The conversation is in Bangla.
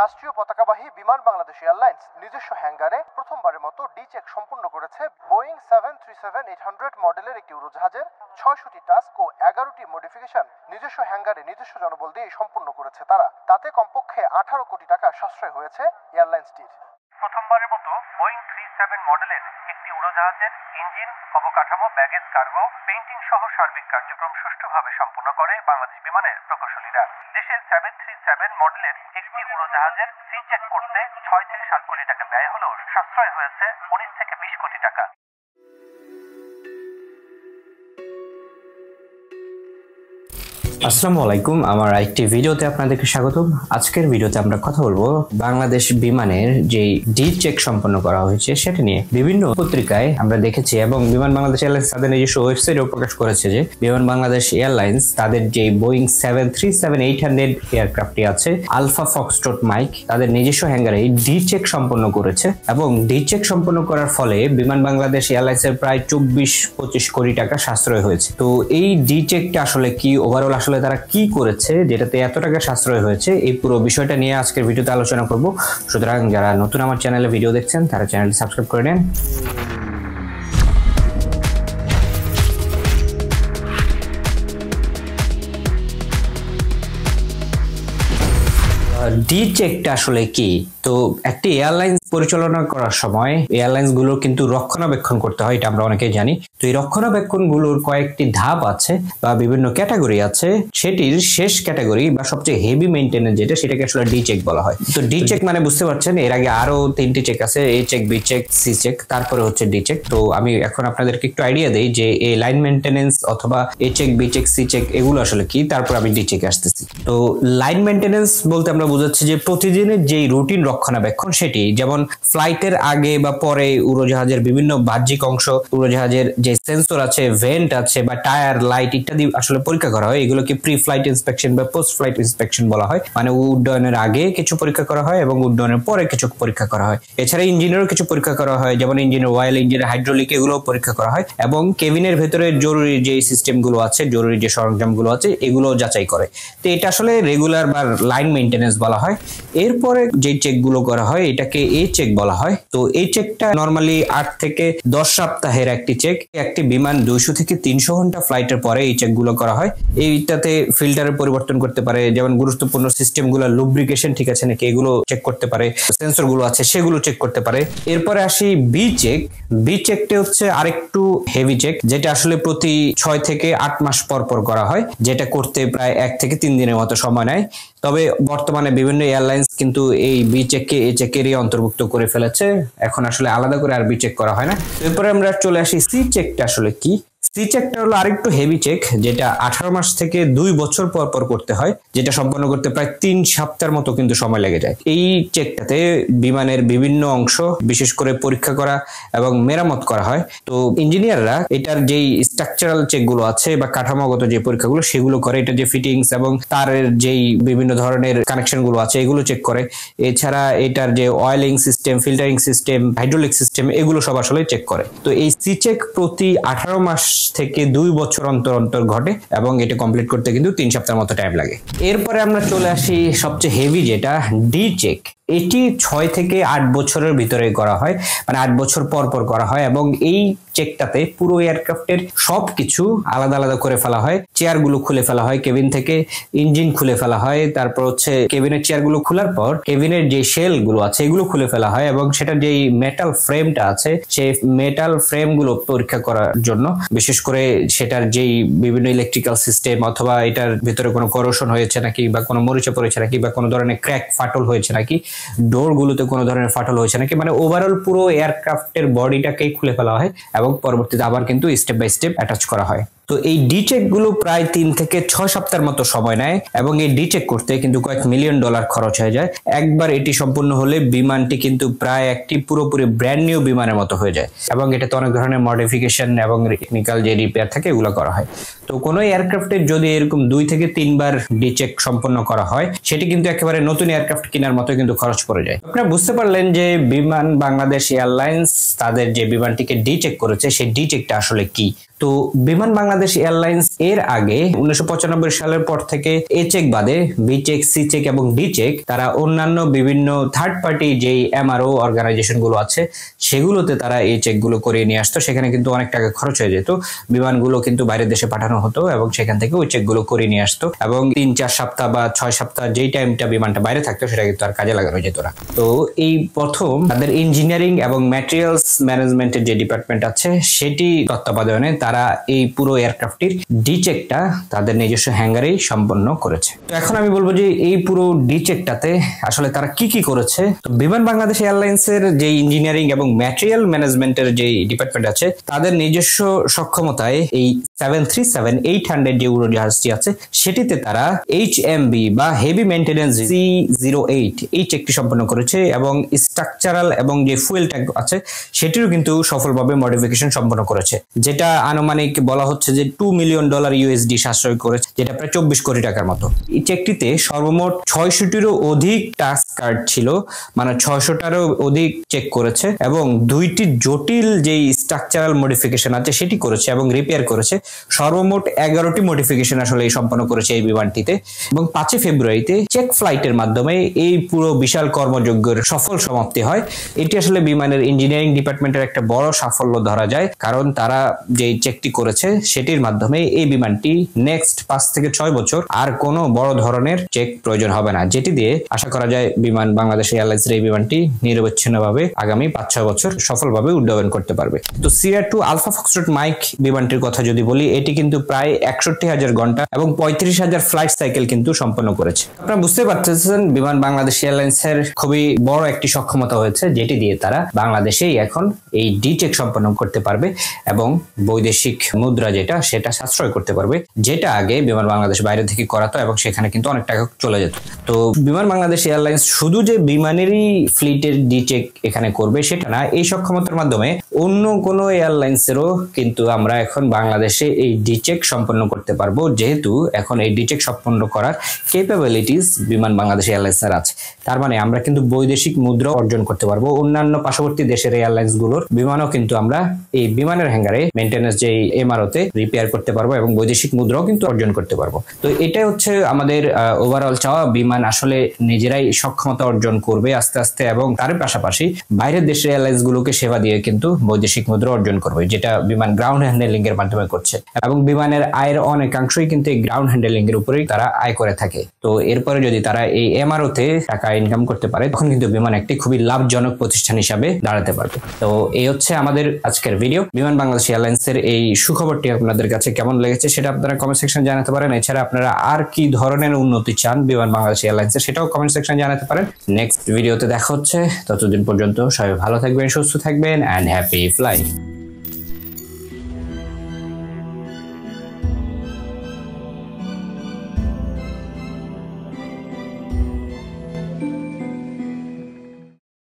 রাষ্ট্রীয় পতাকাবাহী বিমান বাংলাদেশ এয়ারলাইন্স নিজস্ব হ্যাঙ্গারে প্রথমবারের মতো ডি চেক সম্পূর্ণ করেছে বোয়িং 737-800 মডেলের একটি উড়োজাহাজের ৬০০টি টাস্ক ও ১১টি মডিফিকেশন নিজস্ব হ্যাঙ্গারে নিজস্ব জনবল দিয়ে সম্পূর্ণ করেছে তারা। তাতে কমপক্ষে ১৮ কোটি টাকা সাশ্রয় হয়েছে এয়ারলাইন্সটির। প্রথমবারের মতো বোয়িং 37 মডেলের একটি উড়োজাহাজের ইঞ্জিন, অবকাঠামো, ব্যাগেজ, কার্গো, পেইন্টিং সহ সার্বিক কার্যক্রম সুষ্ঠুভাবে সম্পন্ন করে বাংলাদেশ বিমানের প্রকৌশলীরা। দেশের 737 মডেলের একটি উড়োজাহাজের সি চেক করতে ৬ থেকে ৭ কোটি টাকা ব্যয় হলেও সাশ্রয় হয়েছে ১৯ থেকে ২০ কোটি টাকা। আসসালামু আলাইকুম, আমার একটি ভিডিওতে আপনাদেরকে স্বাগতম। আজকের ভিডিওতে আমরা কথা বলবো বাংলাদেশ বিমানের যে ডি চেক সম্পন্ন করা হয়েছে সেটা নিয়ে। বিভিন্ন পত্রিকায় আমরা দেখেছি এবং বিমান বাংলাদেশ এয়ারলাইন্স তাদের নিজস্ব ওয়েবসাইটেও প্রকাশ করেছে যে বিমান বাংলাদেশ এয়ারলাইন্স তাদের যে বোয়িং 737-800 এয়ারক্রাফটটি আছে আলফা ফক্সট্রট মাইক তাদের নিজস্ব হ্যাঙ্গারে ডি চেক সম্পন্ন করেছে এবং ডি চেক সম্পন্ন করার ফলে বিমান বাংলাদেশ এয়ারলাইন্সের প্রায় ২৪-২৫ কোটি টাকা সাশ্রয় হয়েছে। তো এই ডি চেকটা আসলে কি, ওভারঅল আসলে তারা কি করেছে যেটাতে এত টাকা সাশ্রয় হয়েছে, এই পুরো বিষয়টা নিয়ে আজকের ভিডিওতে আলোচনা করব। সুতরাং যারা নতুন আমার চ্যানেলে ভিডিও দেখছেন তারা চ্যানেলটি সাবস্ক্রাইব করে নেন। ডি চেকটা আসলে কি? তো একটি এয়ারলাইন্স পরিচালনা করার সময় এয়ারলাইন্স গুলোর কিন্তু রক্ষণাবেক্ষণ করতে হয়, এটা আমরা অনেকেই জানি। তো এই রক্ষণাবেক্ষণ গুলোর কয়েকটি ধাপ আছে বা বিভিন্ন ক্যাটাগরি আছে। সেটির শেষ ক্যাটাগরি বা সবচেয়ে হেভি মেইনটেনেন্স যেটা, সেটাকে আসলে ডি চেক বলা হয়। তো ডি চেক মানে বুঝতে পারছেন, এর আগে আরো 3টি চেক আছে, A check, B check, C check, তারপরে হচ্ছে ডি চেক। তো আমি এখন আপনাদেরকে একটু আইডিয়া দেই যে এই লাইন মেইনটেনেন্স অথবা A check, B check, C check এগুলো আসলে কি, তারপর আমি ডি চেকে আসতেছি। তো লাইন মেইনটেনেন্স বলতে আমরা বুঝাচ্ছি যে প্রতিদিনের যে রুটিন রক্ষণাবেক্ষণ সেটি, যেমন ফ্লাইটের আগে বা পরে উড়োজাহাজের বিভিন্ন বাহ্যিক অংশ, উড়োজাহাজের যে সেন্সর আছে, ভেন্ট আছে বা টায়ার, লাইট ইত্যাদি আসলে পরীক্ষা করা হয়। এগুলোকে প্রি ফ্লাইট ইন্সপেকশন বা পোস্ট ফ্লাইট ইন্সপেকশন বলা হয়। মানে উড্ডয়নের আগে কিছু পরীক্ষা করা হয় এবং উড্ডয়নের পরে কিছু পরীক্ষা করা হয়। এছাড়া ইঞ্জিনেরও কিছু পরীক্ষা করা হয়, যেমন ইঞ্জিনের অয়েল, ইঞ্জিনের হাইড্রোলিক, এগুলো পরীক্ষা করা হয় এবং কেবিনের ভেতরে জরুরি যে সিস্টেমগুলো আছে, জরুরি যে সরঞ্জামগুলো আছে এগুলো যাচাই করে। তো এটা আসলে রেগুলার বা লাইন মেইনটেনেন্স বলা হয়। এরপরে যে চেকগুলো করা হয় এটাকে এ চেক বলা হয়। তো এই চেকটা নরমালি 8 থেকে 10 সপ্তাহের একটি চেক। একটি বিমান 200 থেকে 300 ঘন্টা ফ্লাইটের পরে এই চেকগুলো করা হয়। এইটাতে ফিল্টারের পরিবর্তন করতে পারে, যেমন গুরুত্বপূর্ণ সিস্টেমগুলো লুব্রিকেশন ঠিক আছে নাকি এগুলো চেক করতে পারে, সেন্সর গুলো আছে সেগুলো চেক করতে পারে। এরপরে আসি বি চেক। বি চেকটা হচ্ছে আরেকটু হেভি চেক, যেটা আসলে প্রতি 6 থেকে 8 মাস পর পর করা হয়, যেটা করতে প্রায় 1 থেকে 3 দিনের মতো সময় নেয়। তবে বর্তমানে বিভিন্ন এয়ারলাইন্স কিন্তু এই বি চেককে এ চেকেরই অন্তর্ভুক্ত করে ফেলেছে, এখন আসলে আলাদা করে আর বি চেক করা হয় না। এরপরে আমরা চলে আসি সি চেকটা আসলে কি। সি চেকটা হলো আরেকটু হেভি চেক, যেটা 18 মাস থেকে 2 বছর পর পর করতে হয়, যেটা সম্পন্ন করতে প্রায় 3 সপ্তাহের মতো কিন্তু সময় লেগে যায়। এই চেকটাতে বিমানের বিভিন্ন অংশ বিশেষ করে পরীক্ষা করা এবং মেরামত করা হয়। তো ইঞ্জিনিয়াররা এটার যেই স্ট্রাকচারাল চেকগুলো আছে বা কাঠামোগত যে পরীক্ষাগুলো সেগুলো করে, এটা যে ফিটিংস এবং তারের যেই বিভিন্ন ধরনের কানেকশন গুলো আছে এগুলো চেক করে। এছাড়া এটার যে oiling system, filtering system, hydraulic system এগুলো সব আসলে চেক করে। তো এই সি চেক প্রতি 18 মাস থেকে 2 বছর অন্তর অন্তর ঘটে এবং এটা কমপ্লিট করতে কিন্তু 3 সপ্তাহের মতো টাইম লাগে। এরপরে আমরা চলে আসি সবচেয়ে হেভি যেটা ডি চেক। এটি 6 থেকে 8 বছরের ভিতরে করা হয়, মানে 8 বছর পর পর করা হয় এবং এই চেকটাতে পুরো এয়ারক্রাফটের সবকিছু আলাদা আলাদা করে ফেলা হয়। চেয়ারগুলো খুলে ফেলা হয় কেবিন থেকে, ইঞ্জিন খুলে ফেলা হয়, তারপর হচ্ছে কেবিনের চেয়ারগুলো খোলার পর কেবিনের যে শেল গুলো আছে এগুলো খুলে ফেলা হয় এবং সেটার যেই মেটাল ফ্রেমটা আছে সেই মেটাল ফ্রেমগুলো পরীক্ষা করার জন্য, বিশেষ করে সেটার যেই বিভিন্ন ইলেকট্রিক্যাল সিস্টেম অথবা এটার ভিতরে কোনো করোশন হয়েছে নাকি বা কোনো মরিচা পড়েছে নাকি বা কোনো ধরনের ক্র্যাক ফাটল হয়েছে নাকি, ডোর গুলোতে কোনো ধরনের ফাটল হয়েছে নাকি, মানে ওভারঅল পুরো এয়ারক্রাফটের বডিটাকেই খুলে ফেলা হয় এবং পরবর্তীতে আবার কিন্তু স্টেপ বাই স্টেপ অ্যাটাচ করা হয়। তো এই ডি চেক গুলো প্রায় 3 থেকে 6 সপ্তাহের মতো সময় নেয় এবং এই ডি চেক করতে কিন্তু কয়েক মিলিয়ন ডলার খরচ হয়ে যায়। একবার এটি সম্পূর্ণ হলে বিমানটি কিন্তু প্রায় একটি পুরোপুরি ব্র্যান্ড নিউ বিমানের মতো হয়ে যায় এবং এটাতে অনেক ধরনের মডিফিকেশন এবং টেকনিক্যাল যে রিপেয়ার থাকে এগুলো করা হয়। তো কোনো এয়ারক্রাফটের যদি এরকম 2 থেকে 3 বার ডি চেক সম্পন্ন করা হয় সেটি কিন্তু একেবারে নতুন এয়ারক্রাফট কেনার মতো কিন্তু খরচ পড়ে যায়। আপনারা বুঝতে পারলেন যে বিমান বাংলাদেশ এয়ারলাইন্স তাদের যে বিমানটিকে ডি চেক করেছে সেই ডি চেকটা আসলে কি। তো বিমান বাংলাদেশ এয়ারলাইন্স এর আগে 1995 সালের পর থেকে এ চেক বাদে বি চেক, সি চেক এবং ডি চেক তারা অন্যান্য বিভিন্ন থার্ড পার্টি যেই এমআরও অর্গানাইজেশন গুলো আছে সেগুলোতে তারা এই চেক গুলো করিয়ে নিয়ে আসতো। সেখানে কিন্তু অনেক টাকা খরচ হয়ে যেত, বিমানগুলো কিন্তু বাইরের দেশে পাঠানো হতো এবং সেখান থেকে ওই চেক গুলো করিয়ে নিয়ে আসতো এবং 3-4 সপ্তাহ বা 6 সপ্তাহ যেই টাইমটা বিমানটা বাইরে থাকতো সেটা কিন্তু আর কাজে লাগানো যেত না। তো এই প্রথম তাদের ইঞ্জিনিয়ারিং এবং ম্যাটেরিয়ালস ম্যানেজমেন্টের যে ডিপার্টমেন্ট আছে সেটি তত্ত্বাবধানে তারা এই পুরো এয়ারক্রাফটটির ডি চেকটা তাদের নিজস্ব হ্যাঙ্গারেই সম্পন্ন করেছে। তো এখন আমি বলবো যে এই পুরো ডি চেকটাতে আসলে তারা কি কি করেছে। তো বিমান বাংলাদেশ এয়ারলাইন্সের যে ইঞ্জিনিয়ারিং এবং ম্যাটেরিয়াল ম্যানেজমেন্টের যে ডিপার্টমেন্ট আছে তাদের নিজস্ব সক্ষমতায় এই 737-800 যে উড়োজাহাজটি আছে সেটিতে তারা HMB বা হেভি মেইনটেনেন্স C08 এই চেকটি সম্পন্ন করেছে এবং স্ট্রাকচারাল এবং যে ফুয়েল ট্যাঙ্ক আছে সেটিরও কিন্তু সফলভাবে মডিফিকেশন সম্পন্ন করেছে, যেটা আনুমানিক বলা হচ্ছে যে $2 মিলিয়ন USD সাশ্রয় করেছে, যেটা প্রায় 24 কোটি টাকার মতো। এই চেকটিতে সর্বমোট 600টিরও অধিক টাস্ক কার্ড ছিল, মানে 600টারও অধিক চেক করেছে এবং 2টি জটিল যেই স্ট্রাকচারাল মডিফিকেশন আছে সেটি করেছে এবং রিপেয়ার করেছে। সর্বমোট 11টি মডিফিকেশন আসলে সম্পন্ন করেছে এই বিমানটিতে এবং 5 ফেব্রুয়ারিতে চেক ফ্লাইটের মাধ্যমে এই পুরো বিশাল কর্মযজ্ঞের সফল সমাপ্তি হয়। এটি আসলে বিমানের ইঞ্জিনিয়ারিং ডিপার্টমেন্টের একটা বড় সাফল্য ধরা যায়, কারণ তারা যে চেকটি করেছে সেটির মাধ্যমে এই বিমানটি নেক্সট 5 থেকে 6 বছর আর কোনো বড় ধরনের চেক প্রয়োজন হবে না, যেটি দিয়ে আশা করা যায় বিমান বাংলাদেশ এয়ারলাইন্সের এই বিমানটি নিরবচ্ছিন্নভাবে আগামী 5-6 বছর সফলভাবে উড্ডয়ন করতে পারবে। তো সিআর-2 আলফা ফক্সট্রট মাইক বিমানটির কথা যদি বলি, এটি কিন্তু প্রায় 61,000 ঘন্টা এবং 35,000 ফ্লাইট সাইকেল কিন্তু সম্পন্ন করেছে। আপনারা বুঝতে পারতেছেন বিমান বাংলাদেশ এয়ারলাইন্সের খুবই বড় একটি সক্ষমতা হয়েছে, যেটি দিয়ে তারা বাংলাদেশেই এখন এই ডি চেক সম্পন্ন করতে পারবে এবং বৈদেশিক মুদ্রা যেটা সেটা সাশ্রয় করতে পারবে, যেটা আগে বিমান বাংলাদেশ বাইরে থেকে করাতো এবং সেখানে কিন্তু অনেক টাকা চলে যেত। তো বিমান বাংলাদেশ এয়ারলাইন্স শুধু যে বিমানেরই ফ্লিটের ডি চেক এখানে করবে সেটা না, এই সক্ষমতার মাধ্যমে অন্য কোনো এয়ারলাইন্সেরও কিন্তু আমরা এখন বাংলাদেশে এই ডি চেক সম্পন্ন করতে পারবো, যেহেতু এখন এই ডি চেক সম্পন্ন করার ক্যাপাবিলিটিস বিমান বাংলাদেশ এয়ারলাইন্সের আছে। তার মানে আমরা কিন্তু বৈদেশিক মুদ্রা অর্জন করতে পারবো। অন্যান্য পার্শ্ববর্তী দেশের এয়ারলাইন্স গুলোর বিমানও কিন্তু আমরা এই বিমানের হ্যাঙ্গারে মেইনটেনেন্স যে এমআরওতে রিপেয়ার করতে পারবো এবং বৈদেশিক মুদ্রাও কিন্তু অর্জন করতে পারবো। তো এটাই হচ্ছে আমাদের ওভারঅল চাওয়া, বিমান আসলে নিজেরাই সক্ষমতা অর্জন করবে আস্তে আস্তে এবং তার পাশাপাশি বাইরের দেশের এয়ারলাইন্স গুলোকে সেবা দিয়ে কিন্তু বৈদেশিক মুদ্রা অর্জন করবে, যেটা বিমান গ্রাউন্ড হ্যান্ডেলিং এর মাধ্যমে করছে এবং বিমানের আয়ের অনেকাংশই কিন্তু এই গ্রাউন্ড হ্যান্ডেলিং এর উপরেই তারা আয় করে থাকে। তো এরপরে যদি তারা এই এমআরওতে টাকা ইনকাম করতে পারে তখন কিন্তু বিমান একটি খুবই লাভজনক প্রতিষ্ঠান হিসাবে দাঁড়াতে পারবে। তো এই হচ্ছে আমাদের আজকের ভিডিও। বিমান বাংলাদেশ এয়ারলাইন্সের এই সুখবরটি আপনাদের কাছে কেমন লেগেছে সেটা আপনারা কমেন্ট সেকশনে জানাতে পারেন। এছাড়া আপনারা আর কি ধরনের উন্নতি চান বিমান বাংলাদেশ এয়ারলাইন্সের সেটাও কমেন্ট সেকশনে জানাতে পারেন। নেক্সট ভিডিওতে দেখা হচ্ছে, ততদিন পর্যন্ত সবাই ভালো থাকবেন, সুস্থ থাকবেন এন্ড হ্যাপি ফ্লাইং।